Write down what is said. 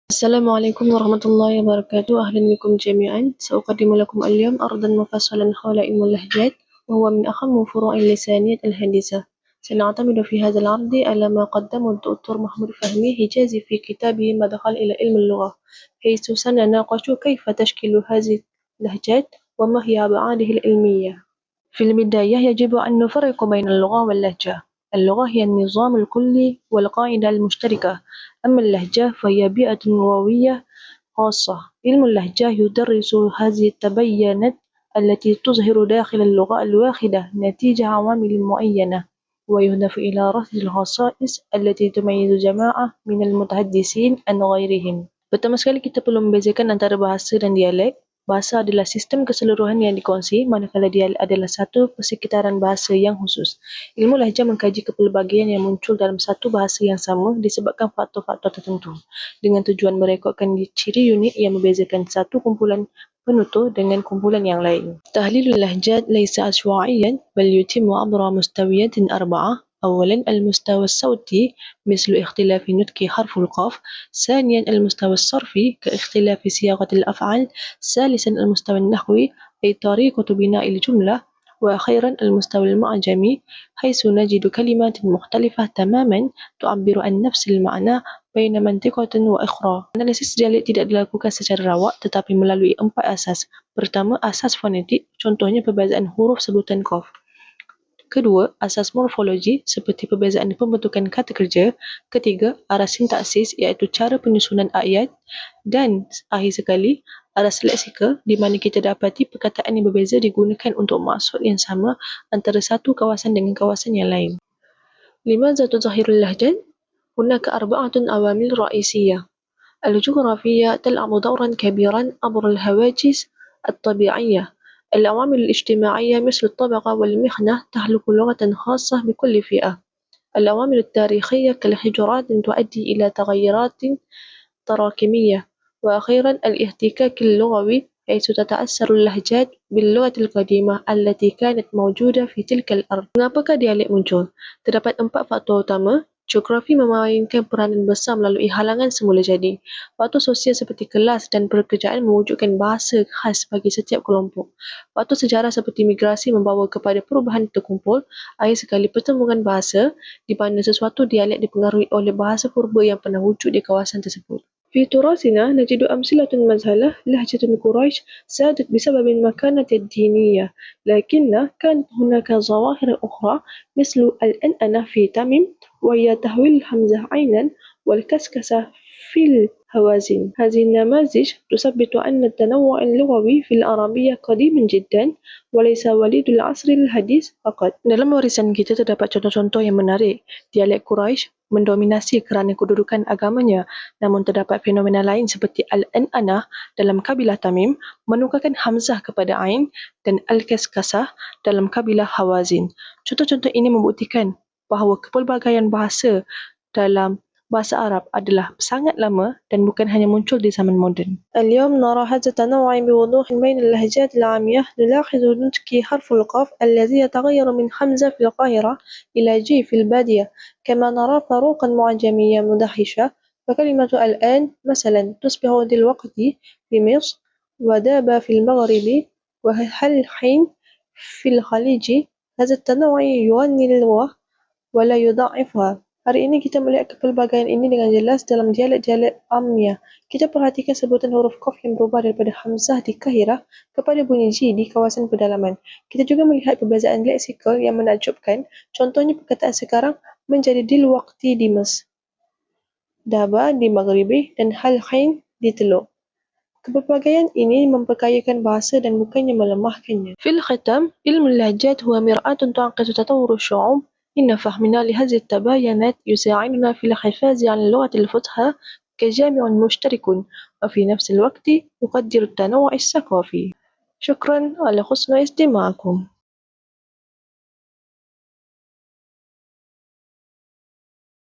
السلام عليكم ورحمة الله وبركاته. أهلا بكم جميعا. سأقدم لكم اليوم عرضا مفصلا حول علم اللهجات، وهو من أهم فروع اللسانية الحديثة. سنعتمد في هذا العرض على ما قدمه الدكتور محمود فهمي حجازي في كتابه مدخل إلى علم اللغة، حيث سنناقش كيف تشكل هذه اللهجات وما هي أبعاده العلمية. في البداية يجب أن نفرق بين اللغة واللهجة. اللغة هي النظام الكلي والقاعدة المشتركة، أما اللهجة فهي بيئة لغوية خاصة. علم اللهجة يدرس هذه التباينات التي تظهر داخل اللغة الواحدة نتيجة عوامل معينة، ويهدف إلى رصد الخصائص التي تميز جماعة من المتحدثين عن غيرهم. Pertama sekali kita perlu membezakan antara bahasa dan dialek. Bahasa adalah sistem keseluruhan yang dikongsi, manakala dialek adalah satu persekitaran bahasa yang khusus. Ilmu lahjah mengkaji kepelbagaian yang muncul dalam satu bahasa yang sama disebabkan faktor-faktor tertentu, dengan tujuan merekodkan ciri unik yang membezakan satu kumpulan penutur dengan kumpulan yang lain. Tahlilul lahjat laysa ashwa'iyan, bal yutimmu abra mustawiyatin arba'ah. أولاً المستوى الصوتي مثل اختلاف نطق حرف القاف. ثانياً المستوى الصرفي كاختلاف صياغة الأفعال. ثالثاً المستوى النحوي أي طريقة بناء الجملة. وأخيراً المستوى المعجمي حيث نجد كلمات مختلفة تماماً تعبر عن نفس المعنى بين منطقة وأخرى. Analisis dialek tidak dilakukan secara rawak tetapi melalui 4 asas. Pertama, asas fonetik, contohnya perbezaan huruf sebutan qaf. Kedua, asas morfologi seperti perbezaan pembentukan kata kerja. Ketiga, aras sintaksis iaitu cara penyusunan ayat. Dan akhir sekali, aras leksika di mana kita dapati perkataan yang berbeza digunakan untuk maksud yang sama antara satu kawasan dengan kawasan yang lain. لماذا تظهر اللهجات؟ هناك 4 عوامل رئيسية. الجغرافية تلعب دورا كبيرا عبر الهواجس الطبيعية. العوامل الاجتماعية مثل الطبقة والمهنة تخلق لغة خاصة بكل فئة. العوامل التاريخية كالهجرات تؤدي إلى تغيرات تراكمية. وأخيرا الاحتكاك اللغوي حيث تتأثر اللهجات باللغة القديمة التي كانت موجودة في تلك الأرض. Mengapakah dialek muncul? Terdapat 4 faktor utama. Geografi memainkan peranan besar melalui halangan semula jadi. Faktor sosial seperti kelas dan pekerjaan mewujudkan bahasa khas bagi setiap kelompok. Faktor sejarah seperti migrasi membawa kepada perubahan terkumpul. Akhir sekali pertembungan bahasa, di mana sesuatu dialek dipengaruhi oleh bahasa purba yang pernah wujud di kawasan tersebut. في تراثنا نجد أمثلة مذهلة. لهجة قريش سادت بسبب المكانة الدينية، لكن كانت هناك ظواهر أخرى مثل الأنأنة في تميم، وهي تحويل الهمزة عينا والكسكسة في الهوازن. هذه النماذج تثبت أن التنوع اللغوي في العربية قديم جدا وليس وليد العصر الحديث فقط. Dalam warisan kita terdapat contoh-contoh yang menarik. Dialek Quraisy mendominasi kerana kedudukan agamanya, namun terdapat fenomena lain seperti al-an'anah dalam kabilah Tamim menukarkan hamzah kepada ain dan al-kaskasah dalam kabilah Hawazin. Contoh-contoh ini membuktikan bahawa kepelbagaian bahasa dalam bahasa Arab adalah sangat lama dan bukan hanya muncul di zaman moden. اليوم نرى هذا التنوع بوضوح بين اللهجات العامية. نلاحظ نطق حرف القاف الذي يتغير من حمزة في القاهرة إلى جي في البادية، كما نرى فروقا معجمية مدهشة. فكلمة الآن مثلا تصبح دلوقتي في مصر، وداب في المغرب، وهل حين في الخليج. هذا التنوع يغني اللغة ولا يضعفها. Hari ini kita melihat kepelbagaian ini dengan jelas dalam dialek-dialek Ammiah. Kita perhatikan sebutan huruf Qaf yang berubah daripada Hamzah di Kahirah kepada bunyi Ji di kawasan pedalaman. Kita juga melihat perbezaan leksikal yang menakjubkan. Contohnya perkataan sekarang menjadi Dilwaqti di Mesir, Daba di Maghribi dan Hal-Hain di Teluk. Kepelbagaian ini memperkayakan bahasa dan bukannya melemahkannya. في الختام، علم اللهجات هو مرآة تعكس تطور الشعوب. إن فهمنا لهذه التباينات يساعدنا في الحفاظ على اللغة الفصحى كجامع مشترك، وفي نفس الوقت يقدر التنوع الثقافي. شكرا على حسن استماعكم.